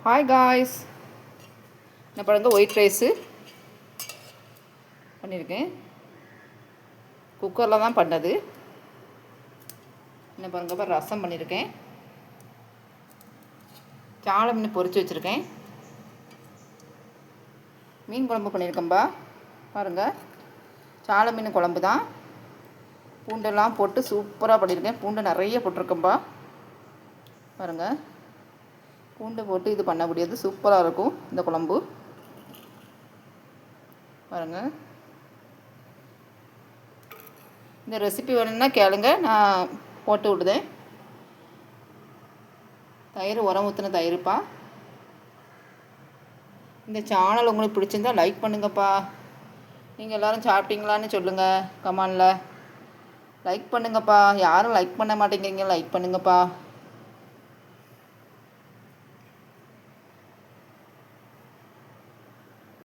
Hi guys, என்ன பாருங்கள், white rice பண்ணியிருக்கேன். குக்கரில் தான் பண்ணது. என்ன பாருங்கப்பா, ரசம் பண்ணியிருக்கேன். சாலை மீன் பொரிச்சு வச்சுருக்கேன். மீன் குழம்பு பண்ணியிருக்கேன்பா. பாருங்கள், சாலை மீன் குழம்பு தான். பூண்டெல்லாம் போட்டு சூப்பராக பண்ணியிருக்கேன். பூண்டு நிறைய போட்டிருக்கேன்பா. பாருங்கள், பூண்டு போட்டு இது பண்ண முடியாது, சூப்பராக இருக்கும் இந்த குழம்பு. பாருங்கள், இந்த ரெசிபி வேணும்னா கேளுங்க, நான் போட்டு விடுதேன். தயிர் உரம் ஊற்றின தயிர்ப்பா. இந்த சேனல் உங்களுக்கு பிடிச்சிருந்தா லைக் பண்ணுங்கப்பா. நீங்கள் எல்லோரும் சாப்பிட்டீங்களான்னு சொல்லுங்கள் கமெண்டில். லைக் பண்ணுங்கப்பா. யாரும் லைக் பண்ண மாட்டேங்கிறீங்க, லைக் பண்ணுங்கப்பா.